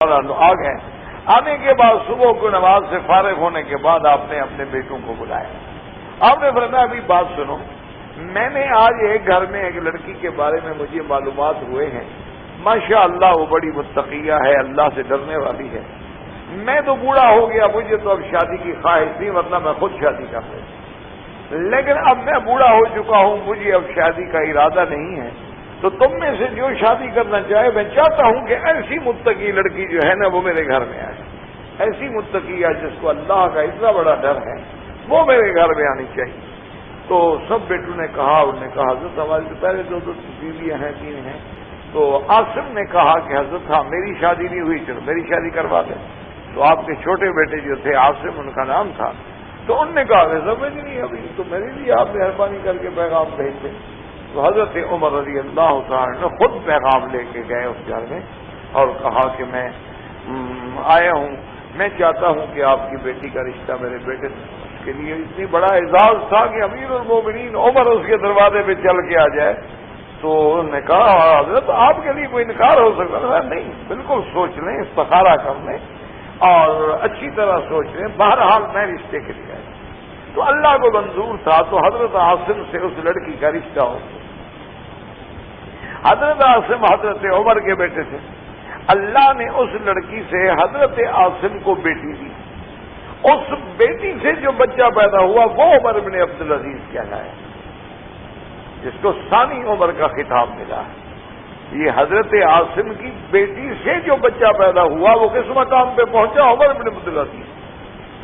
آ گئے. آنے کے بعد صبح کو نماز سے فارغ ہونے کے بعد آپ نے اپنے بیٹوں کو بلایا. آپ نے فرمایا ابھی بات سنو، میں نے آج ایک گھر میں ایک لڑکی کے بارے میں مجھے معلومات ہوئے ہیں، ماشاء اللہ وہ بڑی متقیہ ہے، اللہ سے ڈرنے والی ہے. میں تو بوڑھا ہو گیا، مجھے تو اب شادی کی خواہش تھی، ورنہ میں خود شادی کر لیتا، لیکن اب میں بوڑھا ہو چکا ہوں، مجھے اب شادی کا ارادہ نہیں ہے. تو تم میں سے جو شادی کرنا چاہے، میں چاہتا ہوں کہ ایسی متقی لڑکی جو ہے نا وہ میرے گھر میں آئے. ایسی متقیہ جس کو اللہ کا اتنا بڑا ڈر ہے، وہ میرے گھر میں آنی چاہیے. تو سب بیٹوں نے کہا، انہوں نے کہا حضرت ہماری تو پہلے دو بیویاں ہیں، 3 ہیں. تو عاصم نے کہا کہ حضرت ہاں میری شادی نہیں ہوئی، چلو میری شادی کروا دیں. تو آپ کے چھوٹے بیٹے جو تھے عاصم ان کا نام تھا، تو انہوں نے کہا کہ سمجھ نہیں ابھی تو میرے لیے آپ مہربانی کر کے پیغام بھیج دیں. تو حضرت عمر رضی اللہ تعالی نے خود پیغام لے کے گئے اس گھر میں اور کہا کہ میں آیا ہوں، میں چاہتا ہوں کہ آپ کی بیٹی کا رشتہ میرے بیٹے سے. اس کے لیے اتنی بڑا اعزاز تھا کہ امیر المومنین عمر اس کے دروازے پہ چل کے آ جائے. تو انہوں نے کہا حضرت آپ کے لیے کوئی انکار ہو سکتا ہے؟ نہیں، بالکل سوچ لیں، استخارہ کر لیں اور اچھی طرح سوچ لیں، بہرحال میں رشتے کے لیے آیا. تو اللہ کو منظور تھا تو حضرت عاصم سے اس لڑکی کا رشتہ ہو. حضرت عاصم حضرت عمر کے بیٹے تھے. اللہ نے اس لڑکی سے حضرت عاصم کو بیٹی دی. اس بیٹی سے جو بچہ پیدا ہوا وہ عمر بن عبدالعزیز کہلایا، جس کو ثانی عمر کا خطاب ملا. یہ حضرت عاصم کی بیٹی سے جو بچہ پیدا ہوا وہ کس مقام پہ پہنچا؟ عمر بن عبدالعزیز.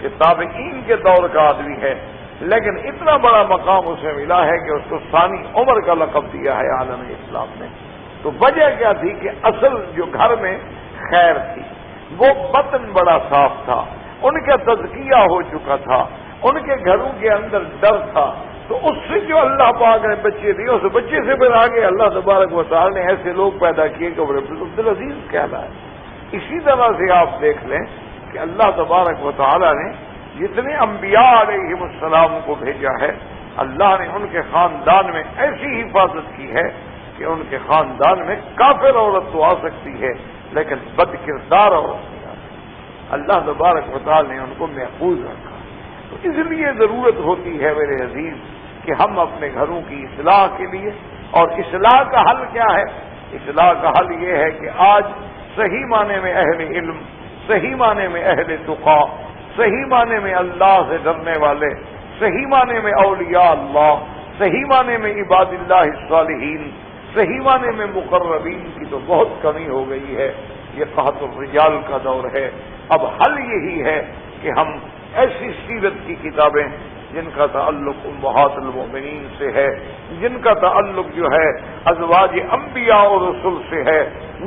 کہ تابعین کے دور کا آدمی ہے، لیکن اتنا بڑا مقام اسے ملا ہے کہ اس کو ثانی عمر کا لقب دیا ہے عالم اسلام نے. تو وجہ کیا تھی کہ اصل جو گھر میں خیر تھی، وہ بطن بڑا صاف تھا، ان کا تزکیہ ہو چکا تھا، ان کے گھروں کے اندر ڈر تھا. تو اس سے جو اللہ پاک نے بچے دیے، اس بچے سے پھر آگے اللہ تبارک و تعالی نے ایسے لوگ پیدا کیے کہ عمر بن عبدالعزیز کہلائے. اسی طرح سے آپ دیکھ لیں کہ اللہ تبارک و تعالی نے جتنے انبیاء علیہم السلام کو بھیجا ہے، اللہ نے ان کے خاندان میں ایسی حفاظت کی ہے کہ ان کے خاندان میں کافر عورت تو آ سکتی ہے لیکن بد کردار عورت نہیں آ سکتی. اللہ تبارک و تعالی نے ان کو محفوظ رکھا. تو اس لیے ضرورت ہوتی ہے میرے عزیز کہ ہم اپنے گھروں کی اصلاح کے لیے، اور اصلاح کا حل کیا ہے؟ اصلاح کا حل یہ ہے کہ آج صحیح معنی میں اہل علم، صحیح معنی میں اہل تقیٰ، صحیح معنی میں اللہ سے ڈرنے والے، صحیح معنی میں اولیاء اللہ، صحیح معنی میں عباد اللہ الصالحین، صحیح معنی میں مقربین کی تو بہت کمی ہو گئی ہے. یہ قحط الرجال کا دور ہے. اب حل یہی ہے کہ ہم ایسی سیرت کی کتابیں جن کا تعلق امہات المؤمنین سے ہے، جن کا تعلق جو ہے ازواج انبیاء اور رسول سے ہے،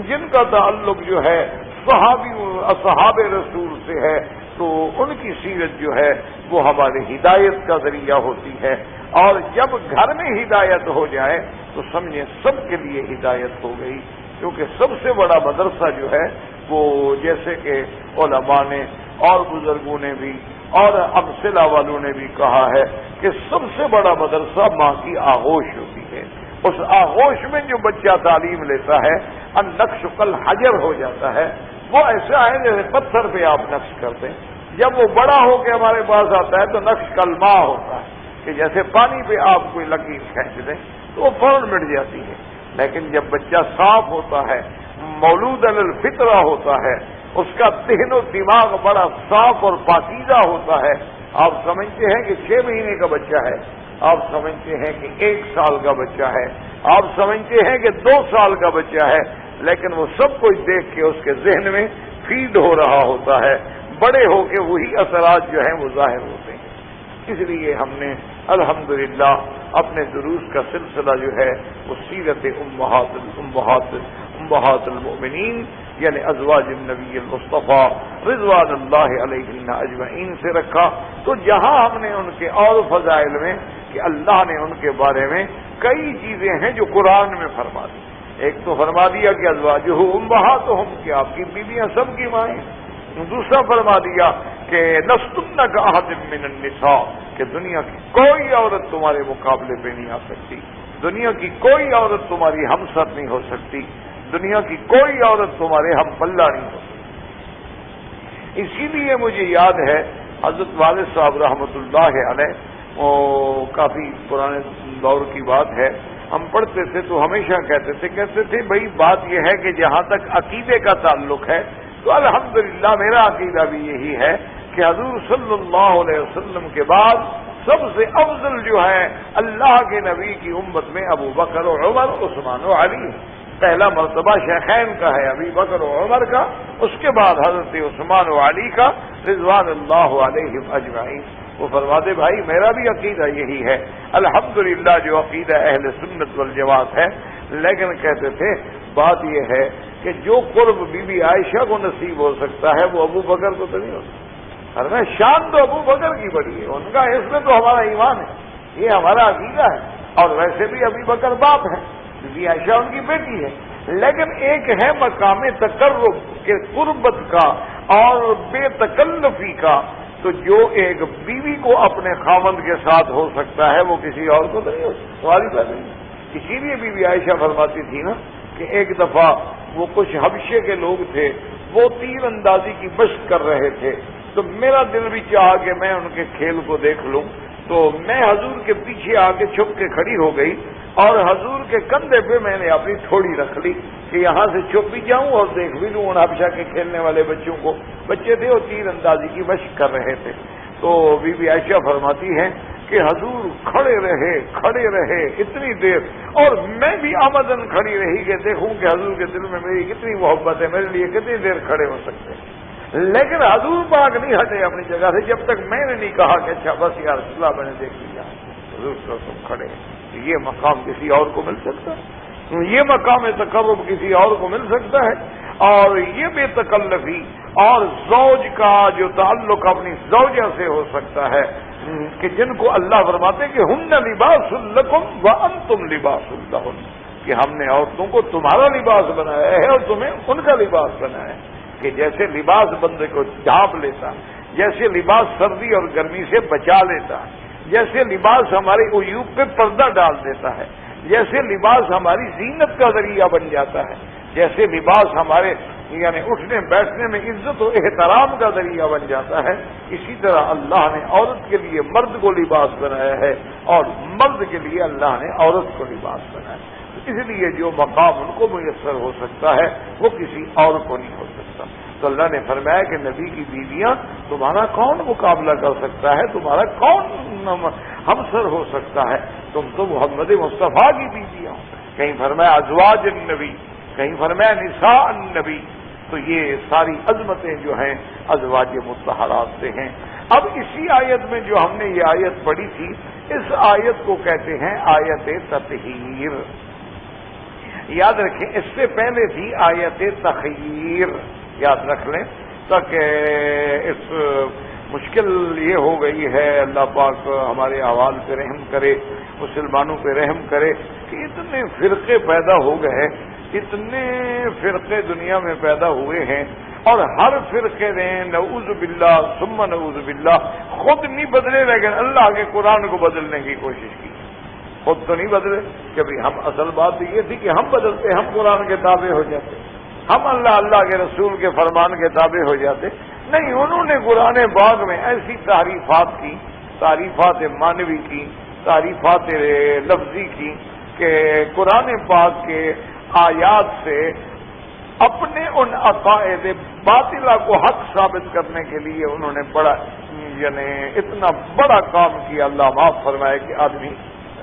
جن کا تعلق جو ہے اصحاب رسول سے ہے، تو ان کی سیرت جو ہے وہ ہماری ہدایت کا ذریعہ ہوتی ہے. اور جب گھر میں ہدایت ہو جائے تو سمجھیں سب کے لیے ہدایت ہو گئی. کیونکہ سب سے بڑا مدرسہ جو ہے وہ جیسے کہ علماء نے اور بزرگوں نے بھی اور امثلہ والوں نے بھی کہا ہے کہ سب سے بڑا مدرسہ ماں کی آغوش ہوتی ہے. اس آغوش میں جو بچہ تعلیم لیتا ہے النقش کل حجر ہو جاتا ہے. وہ ایسا ہے جیسے پتھر پہ آپ نقش کرتے ہیں. جب وہ بڑا ہو کے ہمارے پاس آتا ہے تو نقش کل ماں ہوتا ہے کہ جیسے پانی پہ آپ کوئی لکیر کھینچ دیں تو وہ فوراً مٹ جاتی ہے. لیکن جب بچہ صاف ہوتا ہے، مولود علی الفطرہ ہوتا ہے، اس کا ذہن و دماغ بڑا صاف اور پاکیزہ ہوتا ہے. آپ سمجھتے ہیں کہ 6 مہینے کا بچہ ہے، آپ سمجھتے ہیں کہ 1 سال کا بچہ ہے، آپ سمجھتے ہیں کہ 2 سال کا بچہ ہے، لیکن وہ سب کچھ دیکھ کے اس کے ذہن میں فیڈ ہو رہا ہوتا ہے. بڑے ہو کے وہی اثرات جو ہیں وہ ظاہر ہوتے ہیں. اس لیے ہم نے الحمدللہ اپنے دروس کا سلسلہ جو ہے وہ سیرت امہات المؤمنین یعنی ازواج النبی المصطفیٰ رضوان اللہ علیہن اجمعین سے رکھا. تو جہاں ہم نے ان کے اور فضائل میں کہ اللہ نے ان کے بارے میں کئی چیزیں ہیں جو قرآن میں فرما دی. ایک تو فرما دیا کہ ازواجہ امہاتہم کہ آپ کی بیویاں سب کی مائیں. دوسرا فرما دیا کہ لستن کاحد من النساء کہ دنیا کی کوئی عورت تمہارے مقابلے پہ نہیں آ سکتی، دنیا کی کوئی عورت تمہاری ہمسر نہیں ہو سکتی، دنیا کی کوئی عورت تمہارے ہم پلہ نہیں ہو سکتی. اسی لیے مجھے یاد ہے حضرت والد صاحب رحمۃ اللہ علیہ، کافی پرانے دور کی بات ہے، ہم پڑھتے تھے تو ہمیشہ کہتے تھے بھائی بات یہ ہے کہ جہاں تک عقیدے کا تعلق ہے تو الحمدللہ میرا عقیدہ بھی یہی ہے کہ حضور صلی اللہ علیہ وسلم کے بعد سب سے افضل جو ہے اللہ کے نبی کی امت میں ابو بکر و عمر، عثمان و علی ہے۔ پہلا مرتبہ شیخین کا ہے ابی بکر و عمر کا، اس کے بعد حضرت عثمان و علی کا رضوان اللہ علیہم اجمعین۔ وہ فرماتے بھائی میرا بھی عقیدہ یہی ہے، الحمدللہ جو عقیدہ اہل سنت والجماعت ہے، لیکن کہتے تھے بات یہ ہے کہ جو قرب بی بی عائشہ کو نصیب ہو سکتا ہے وہ ابو بکر کو تو نہیں ہو سکتا۔ ہر میں شان تو ابو بکر کی بڑی ہے، ان کا اس میں تو ہمارا ایمان ہے، یہ ہمارا عقیدہ ہے، اور ویسے بھی ابی بکر باپ ہے، بی بی عائشہ ان کی بیٹی ہے، لیکن ایک ہے مقام تقرب کے قربت کا اور بے تکلفی کا، تو جو ایک بیوی کو اپنے خاوند کے ساتھ ہو سکتا ہے وہ کسی اور کو تو نہیں ہو سکتا، سوال ہی پیدا نہیں۔ اسی لیے بی بی عائشہ فرماتی تھی نا کہ ایک دفعہ وہ کچھ حبشے کے لوگ تھے، وہ تیر اندازی کی مشق کر رہے تھے، تو میرا دل بھی چاہا کہ میں ان کے کھیل کو دیکھ لوں، تو میں حضور کے پیچھے آ کے چھپ کے کھڑی ہو گئی اور حضور کے کندھے پہ میں نے اپنی تھوڑی رکھ لی کہ یہاں سے چھپ بھی جاؤں اور دیکھ بھی لوں ان حبشہ کے کھیلنے والے بچوں کو۔ بچے تھے وہ تیر اندازی کی مشق کر رہے تھے، تو بی بی عائشہ فرماتی ہیں کہ حضور کھڑے رہے اتنی دیر، اور میں بھی آمدن کھڑی رہی کہ دیکھوں کہ حضور کے دل میں میری کتنی محبت ہے، میرے لیے کتنی دیر کھڑے ہو سکتے ہیں، لیکن حضور پاک نہیں ہٹے اپنی جگہ سے جب تک میں نے نہیں کہا کہ اچھا بس یا رسول اللہ میں نے دیکھ لیا، حضور تو تم کھڑے۔ یہ مقام کسی اور کو مل سکتا ہے، یہ مقام تقرب کسی اور کو مل سکتا ہے، اور یہ بے تکلفی اور زوج کا جو تعلق اپنی زوجہ سے ہو سکتا ہے کہ جن کو اللہ فرماتے کہ ہن لباس لکم وانتم لباس لہن، کہ ہم نے عورتوں کو تمہارا لباس بنایا ہے اور تمہیں ان کا لباس بنایا ہے، کہ جیسے لباس بندے کو ڈھانپ لیتا، جیسے لباس سردی اور گرمی سے بچا لیتا، جیسے لباس ہمارے عیوب پہ پردہ ڈال دیتا ہے، جیسے لباس ہماری زینت کا ذریعہ بن جاتا ہے، جیسے لباس ہمارے یعنی اٹھنے بیٹھنے میں عزت و احترام کا ذریعہ بن جاتا ہے، اسی طرح اللہ نے عورت کے لیے مرد کو لباس بنایا ہے اور مرد کے لیے اللہ نے عورت کو لباس بنایا ہے۔ اس لیے جو مقام ان کو میسر ہو سکتا ہے وہ کسی اور کو نہیں ہو سکتا۔ تو اللہ نے فرمایا کہ نبی کی بیویاں تمہارا کون مقابلہ کر سکتا ہے، تمہارا کون ہمسر ہو سکتا ہے، تم تو محمد مصطفیٰ کی بیویاں ہو۔ کہیں فرمایا ازواج النبی، کہیں فرمایا نساء النبی، تو یہ ساری عظمتیں جو ہیں ازواج مطہرات سے ہیں۔ اب اسی آیت میں جو ہم نے یہ آیت پڑھی تھی، اس آیت کو کہتے ہیں آیت تطہیر۔ یاد رکھیں اس سے پہلے تھی آیت تخیر، یاد رکھ لیں تاکہ اس مشکل یہ ہو گئی ہے، اللہ پاک ہمارے احوال پہ رحم کرے، مسلمانوں پہ رحم کرے کہ اتنے فرقے پیدا ہو گئے، اتنے فرقے دنیا میں پیدا ہوئے ہیں، اور ہر فرقے نے نعوذ باللہ ثم نعوذ باللہ خود نہیں بدلے لیکن اللہ کے قرآن کو بدلنے کی کوشش کی۔ خود تو نہیں بدلے، کبھی ہم اصل بات یہ تھی کہ ہم بدلتے، ہم قرآن کے تابع ہو جاتے، ہم اللہ کے رسول کے فرمان کے تابع ہو جاتے، نہیں، انہوں نے قرآن پاک میں ایسی تعریفات کی، تعریفات معنوی کی، تعریفات لفظی کی کہ قرآن پاک کے آیات سے اپنے ان عقائد باطلہ کو حق ثابت کرنے کے لیے انہوں نے بڑا یعنی اتنا بڑا کام کیا، اللہ معاف فرمائے کہ آدمی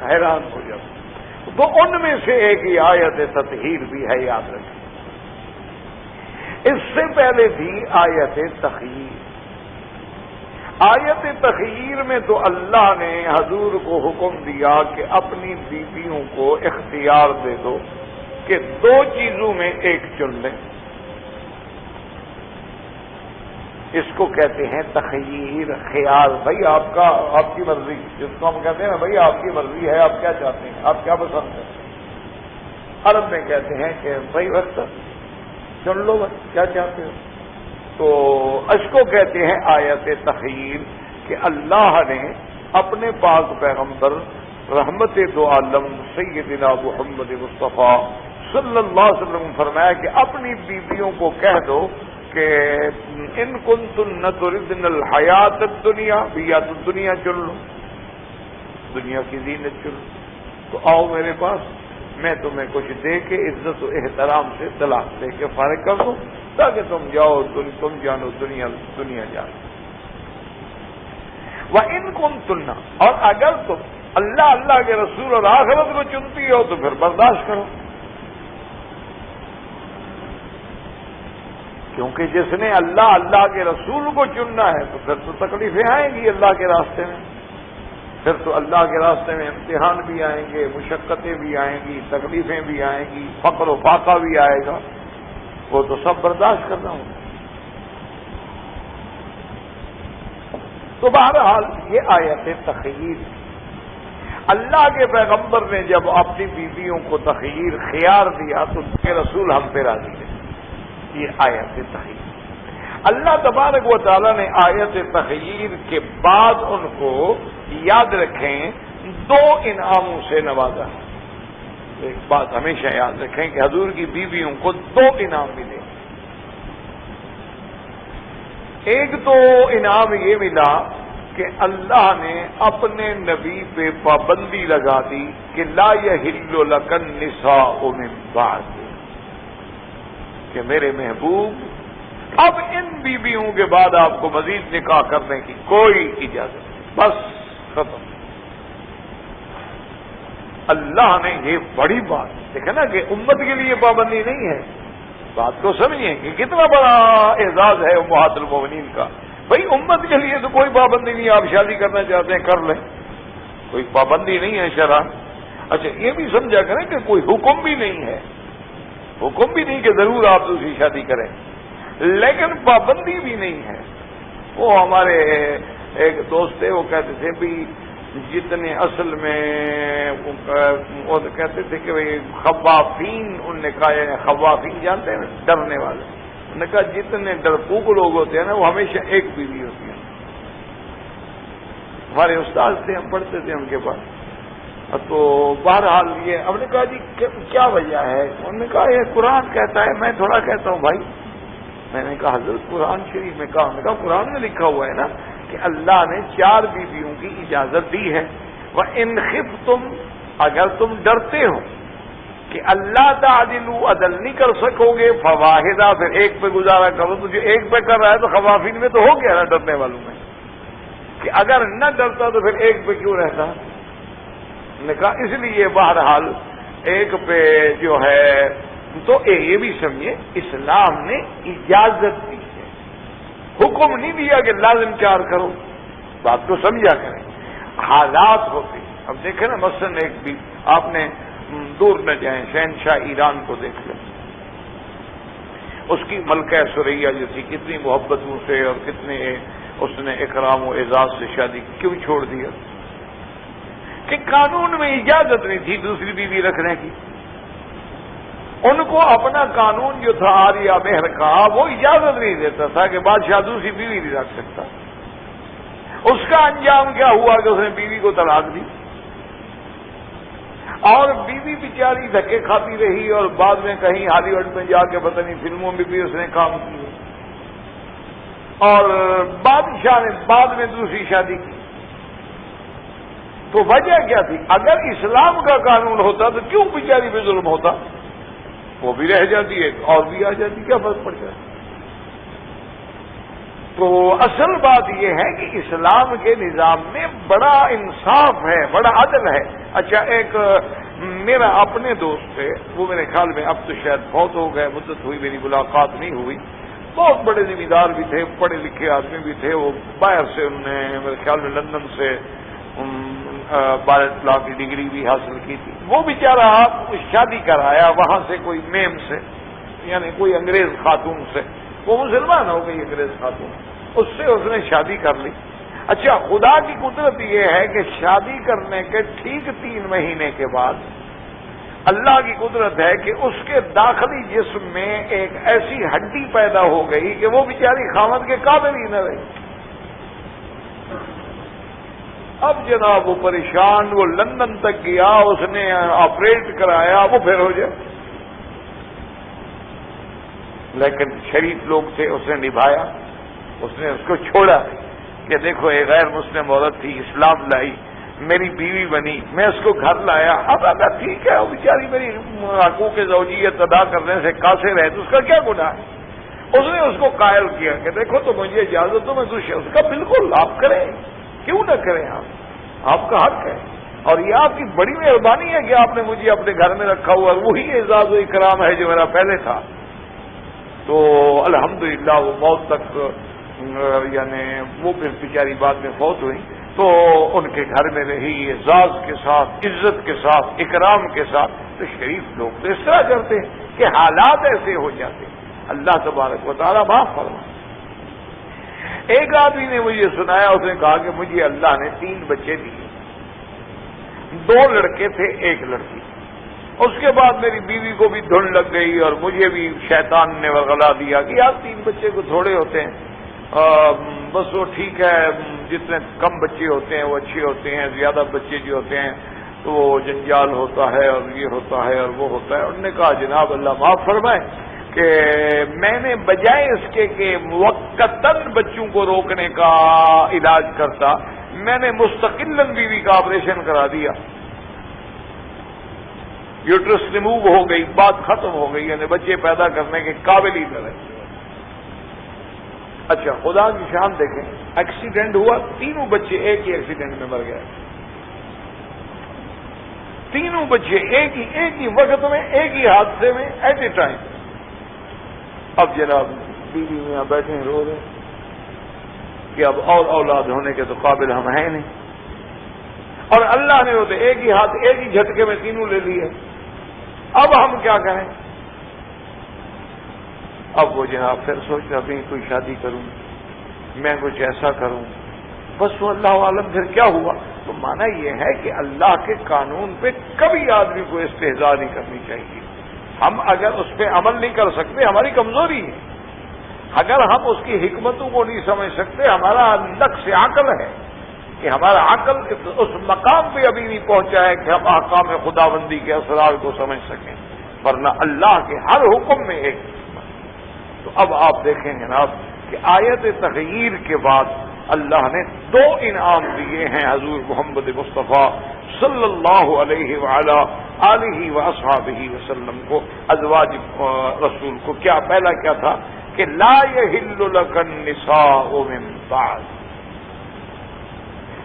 حیران ہو جاتا۔ تو ان میں سے ایک ہی آیت تطہیر بھی ہے، یاد رکھیں۔ اس سے پہلے تھی آیت تخیر۔ آیت تخیر میں تو اللہ نے حضور کو حکم دیا کہ اپنی بیویوں کو اختیار دے دو کہ دو چیزوں میں ایک چن لیں، اس کو کہتے ہیں تخیر، خیار۔ بھائی آپ کی مرضی، جس کو ہم کہتے ہیں نا بھائی آپ کی مرضی ہے، آپ کیا چاہتے ہیں، آپ کیا پسند ہے۔ عرب میں کہتے ہیں کہ بھائی وقت چن لو بس کیا چاہتے ہو۔ تو اس کو کہتے ہیں آیت تخیر کہ اللہ نے اپنے پاک پیغمبر رحمت دو عالم سیدنا محمد مصطفیٰ صلی اللہ علیہ وسلم فرمایا کہ اپنی بیویوں کو کہہ دو کہ ان کنتن تردن الحیات الدنیا حیات الدنیا چن لو، دنیا کی زینت چن لو، تو آؤ میرے پاس، میں تمہیں کچھ دے کے عزت و احترام سے طلاق دے کے فارغ کر دوں تاکہ تم جاؤ، تم جانو دنیا جانو۔ وَإِن كُنتُنَّ، اور اگر تم اللہ اللہ کے رسول اور آخرت کو چنتی ہو تو پھر برداشت کرو، کیونکہ جس نے اللہ اللہ کے رسول کو چننا ہے تو پھر تو تکلیفیں آئیں گی اللہ کے راستے میں، پھر تو اللہ کے راستے میں امتحان بھی آئیں گے، مشقتیں بھی آئیں گی، تکلیفیں بھی آئیں گی، فقر و فاقہ بھی آئے گا، وہ تو سب برداشت کرنا ہوگا۔ تو بہرحال یہ آیت تخییر، اللہ کے پیغمبر نے جب اپنی بیویوں کو تخییر خیار دیا تو ان کے رسول ہم پہ راضی تھے، یہ آیت تخییر۔ اللہ تبارک و تعالیٰ نے آیت تخییر کے بعد ان کو یاد رکھیں 2 انعاموں سے نوازا ہے۔ ایک بات ہمیشہ یاد رکھیں کہ حضور کی بیویوں کو 2 انعام ملے۔ ایک تو انعام یہ ملا کہ اللہ نے اپنے نبی پہ پابندی لگا دی کہ لا یحل لک النساء من بعد، کہ میرے محبوب اب ان بیویوں کے بعد آپ کو مزید نکاح کرنے کی کوئی اجازت نہیں، بس ختم۔ اللہ نے یہ بڑی بات دیکھا نا کہ امت کے لیے پابندی نہیں ہے، بات کو سمجھیں کہ کتنا بڑا اعزاز ہے امہات المومنین کا۔ بھائی امت کے لیے تو کوئی پابندی نہیں، آپ شادی کرنا چاہتے ہیں کر لیں، کوئی پابندی نہیں ہے شرع۔ اچھا یہ بھی سمجھا کریں کہ کوئی حکم بھی نہیں ہے، حکم بھی نہیں کہ ضرور آپ دوسری شادی کریں، لیکن پابندی بھی نہیں ہے۔ وہ ہمارے ایک دوست تھے، وہ کہتے تھے بھی جتنے اصل میں وہ کہتے تھے کہ بھائی خوافین، ان نے کہا ہے خوافین جانتے ہیں نا، ڈرنے والے، انہوں نے کہا جتنے ڈرپوک لوگ ہوتے ہیں نا وہ ہمیشہ ایک بیوی ہوتی ہے۔ ہمارے استاد تھے، ہم پڑھتے تھے ان کے پاس، تو بہرحال یہ ہم نے کہا جی کیا وجہ ہے؟ انہوں نے کہا یہ قرآن کہتا ہے۔ میں تھوڑا کہتا ہوں بھائی، میں نے کہا حضرت قرآن شریف میں کہا، میں نے کہا قرآن میں لکھا ہوا ہے نا کہ اللہ نے 4 بیویوں کی اجازت دی ہے۔ وَإِنْ خِفْتُمْ، اگر تم ڈرتے ہو کہ اللہ تعدلوا، عدل نہیں کر سکو گے، فواحدہ، پھر ایک پہ گزارا کرو۔ تو جو ایک پہ کر رہا ہے تو خوافین میں تو ہو گیا نا ڈرنے والوں میں، کہ اگر نہ ڈرتا تو پھر ایک پہ کیوں رہتا؟ نے کہا اس لیے بہرحال ایک پہ جو ہے، تو یہ بھی سمجھے اسلام نے اجازت دی ہے، حکم نہیں دیا کہ لازم 4 کرو، بات کو سمجھا کریں، حالات ہوتے۔ اب دیکھیں نا مثلا ایک بھی آپ نے دور نہ جائیں، شہنشاہ ایران کو دیکھ لیں، اس کی ملکہ ثریا جو تھی کتنی محبتوں سے اور کتنے اس نے اکرام و اعزاز سے شادی کیوں چھوڑ دیا؟ کہ قانون میں اجازت نہیں تھی دوسری بیوی رکھنے کی۔ ان کو اپنا قانون جو تھا آریہ مہر کا وہ اجازت نہیں دیتا تھا کہ بادشاہ دوسری بیوی نہیں رکھ سکتا۔ اس کا انجام کیا ہوا کہ اس نے بیوی کو طلاق دی، اور بیوی بیچاری دھکے کھاتی رہی، اور بعد میں کہیں ہالی ووڈ میں جا کے پتہ نہیں فلموں میں بھی اس نے کام کیے، اور بادشاہ نے بعد میں دوسری شادی کی۔ تو وجہ کیا تھی؟ اگر اسلام کا قانون ہوتا تو کیوں بیچاری پہ ظلم ہوتا؟ وہ بھی رہ جاتی ہے اور بھی آ جاتی، کیا فرق پڑ جاتا؟ تو اصل بات یہ ہے کہ اسلام کے نظام میں بڑا انصاف ہے، بڑا عدل ہے۔ اچھا ایک میرا اپنے دوست تھے، وہ میرے خیال میں اب تو شاید بہت ہو گئے، مدت ہوئی میری ملاقات نہیں ہوئی، بہت بڑے ذمہ دار بھی تھے، پڑھے لکھے آدمی بھی تھے، وہ باہر سے انہوں نے میرے خیال میں لندن سے 12 لاکھ کی ڈگری بھی حاصل کی تھی۔ وہ بیچارہ شادی کرایا وہاں سے کوئی میم سے، یعنی کوئی انگریز خاتون سے، وہ مسلمان ہو گئی انگریز خاتون، اس سے اس نے شادی کر لی۔ اچھا خدا کی قدرت یہ ہے کہ شادی کرنے کے ٹھیک 3 مہینے کے بعد اللہ کی قدرت ہے کہ اس کے داخلی جسم میں ایک ایسی ہڈی پیدا ہو گئی کہ وہ بیچاری خاوند کے قابل ہی نہ رہی۔ اب جناب وہ پریشان، وہ لندن تک گیا، اس نے آپریٹ کرایا، وہ پھر ہو جائے۔ لیکن شریف لوگ تھے، اس نے نبھایا، اس نے اس کو چھوڑا کہ دیکھو ایک غیر مسلم عورت تھی، اسلام لائی، میری بیوی بنی، میں اس کو گھر لایا، اب اگر ٹھیک ہے وہ بیچاری میری حقوق زوجیت ادا کرنے سے قاصر ہے تو اس کا کیا گناہ ہے؟ اس نے اس کو قائل کیا کہ دیکھو تو مجھے اجازت دو، میں کچھ اس کا بالکل آپ کریں، کیوں نہ کریں، آپ کا حق ہے، اور یہ آپ کی بڑی مہربانی ہے کہ آپ نے مجھے اپنے گھر میں رکھا ہوا، اور وہی اعزاز و اکرام ہے جو میرا پہلے تھا۔ تو الحمدللہ وہ موت تک یعنی وہ پھر بیچاری بعد میں فوت ہوئی، تو ان کے گھر میں رہی اعزاز کے ساتھ، عزت کے ساتھ، اکرام کے ساتھ۔ تو شریف لوگ تو اس طرح کرتے ہیں کہ حالات ایسے ہو جاتے ہیں، اللہ تبارک و تعالیٰ معاف فرمائے۔ ایک آدمی نے مجھے سنایا، اس نے کہا کہ مجھے اللہ نے 3 بچے دیے، 2 لڑکے تھے 1 لڑکی، اس کے بعد میری بیوی کو بھی دھن لگ گئی اور مجھے بھی شیطان نے ورغلا دیا کہ یار 3 بچے کو تھوڑے ہوتے ہیں، بس وہ ٹھیک ہے، جتنے کم بچے ہوتے ہیں وہ اچھے ہوتے ہیں، زیادہ بچے جو ہوتے ہیں تو وہ جنجال ہوتا ہے اور یہ ہوتا ہے اور وہ ہوتا ہے۔ انہوں نے کہا جناب اللہ معاف فرمائے کہ میں نے بجائے اس کے کہ موقتاً بچوں کو روکنے کا علاج کرتا، میں نے مستقلاً بیوی کا آپریشن کرا دیا، یوٹرس ریموو ہو گئی، بات ختم ہو گئی، یعنی بچے پیدا کرنے کے قابل ہی نہ رہے۔ اچھا خدا کی شان دیکھیں، ایکسیڈنٹ ہوا، 3 بچے ایک ہی ایکسیڈنٹ میں مر گئے، 3 بچے ایک ہی وقت میں، ایک ہی حادثے میں، ایٹ اے ٹائم۔ اب جناب بیوی میاں بیٹھے رو رہے کہ اب اور اولاد ہونے کے تو قابل ہم ہیں نہیں، اور اللہ نے ہوتے ایک ہی ہاتھ ایک ہی جھٹکے میں 3 لے لیے، اب ہم کیا کریں؟ اب وہ جناب پھر سوچا بھی کوئی شادی کروں، میں کچھ ایسا کروں، بس وہ اللہ عالم پھر کیا ہوا۔ تو مانا یہ ہے کہ اللہ کے قانون پہ کبھی آدمی کو استہزاء نہیں کرنی چاہیے۔ ہم اگر اس پہ عمل نہیں کر سکتے ہماری کمزوری ہے، اگر ہم اس کی حکمتوں کو نہیں سمجھ سکتے ہمارا نقص عقل ہے کہ ہمارا عقل اس مقام پہ ابھی نہیں پہنچا ہے کہ ہم احکام خداوندی کے اسرار کو سمجھ سکیں، ورنہ اللہ کے ہر حکم میں ایک حکمت۔ تو اب آپ دیکھیں جناب کہ آیت تغییر کے بعد اللہ نے 2 انعام دیے ہیں حضور محمد مصطفیٰ صلی اللہ علیہ وعلی آلہ واصحابہ وسلم کو، ازواج رسول کو۔ کیا پہلا کیا تھا کہ لا یحل لک النساء من بعد،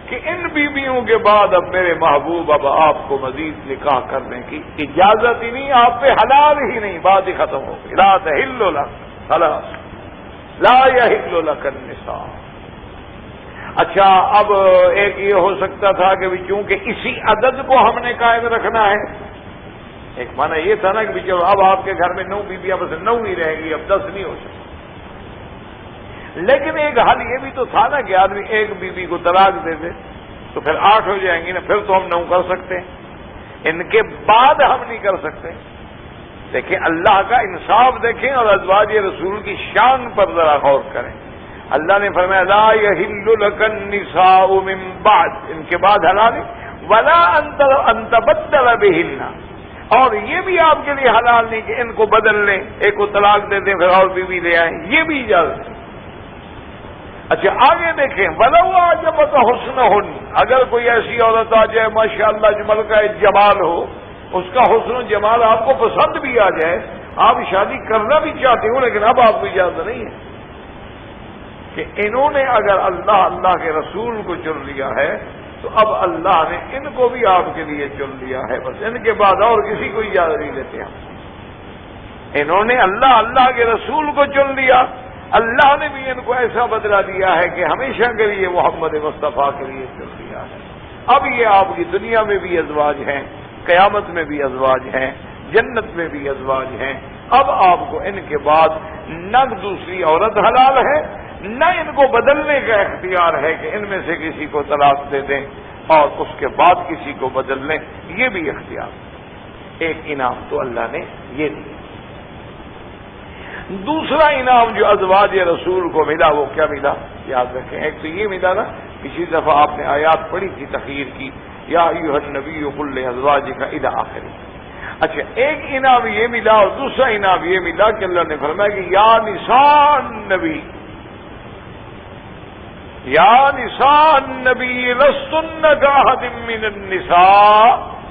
کہ ان بیویوں کے بعد اب میرے محبوب اب آپ کو مزید نکاح کرنے کی اجازت ہی نہیں، آپ پہ حلال ہی نہیں، بات ہی ختم ہو گئی، لا تحل لک، خلاص لا یحل لک النساء۔ اچھا اب ایک یہ ہو سکتا تھا کہ چونکہ اسی عدد کو ہم نے قائم رکھنا ہے، ایک معنی یہ تھا نا کہ چلو اب آپ کے گھر میں 9 بیویاں بس 9 ہی رہیں گی، اب 10 نہیں ہو سکتی، لیکن ایک حل یہ بھی تو تھا نا کہ آدمی ایک بیوی کو طلاق دے دے تو پھر 8 ہو جائیں گی نا، پھر تو ہم 9 کر سکتے ہیں، ان کے بعد ہم نہیں کر سکتے۔ دیکھیں اللہ کا انصاف دیکھیں اور ازواج رسول کی شان پر ذرا غور کریں۔ اللہ نے فرمایا لا یحل لک النساء من بعد، ان کے بعد حلال ہے، ولا ان تبدل بہن، اور یہ بھی آپ کے لیے حلال نہیں کہ ان کو بدل لیں، ایک کو طلاق دے دیں پھر اور بیوی لے آئیں، یہ بھی اجازت نہیں۔ اچھا آگے دیکھیں ولو اعجبک حسنہن، اگر کوئی ایسی عورت آ جائے ماشاءاللہ جمل کا جمال ہو، اس کا حسن و جمال آپ کو پسند بھی آ جائے، آپ شادی کرنا بھی چاہتے ہو، لیکن اب آپ کو اجازت نہیں ہے کہ انہوں نے اگر اللہ کے رسول کو چن لیا ہے تو اب اللہ نے ان کو بھی آپ کے لیے چن لیا ہے، بس ان کے بعد اور کسی کو اجازت نہیں دیتے ہم۔ انہوں نے اللہ کے رسول کو چن لیا، اللہ نے بھی ان کو ایسا بدلہ دیا ہے کہ ہمیشہ کے لیے محمد مصطفیٰ کے لیے چن لیا ہے۔ اب یہ آپ کی دنیا میں بھی ازواج ہیں، قیامت میں بھی ازواج ہیں، جنت میں بھی ازواج ہیں۔ اب آپ کو ان کے بعد نہ دوسری عورت حلال ہے، نہ ان کو بدلنے کا اختیار ہے کہ ان میں سے کسی کو طلاق دے دیں اور اس کے بعد کسی کو بدل لیں، یہ بھی اختیار۔ ایک انعام تو اللہ نے یہ دیا۔ دوسرا انعام جو ازواج رسول کو ملا وہ کیا ملا؟ یاد رکھیں، ایک تو یہ ملا نا، پچھلی دفعہ آپ نے آیات پڑھی تھی تخیر کی، یا ایھا النبی قل لازواجک الی آخر۔ اچھا، ایک انعام یہ ملا اور دوسرا انعام یہ ملا کہ اللہ نے فرمایا کہ یا نساء النبی، یا نساء النبی لستن کاحد من النساء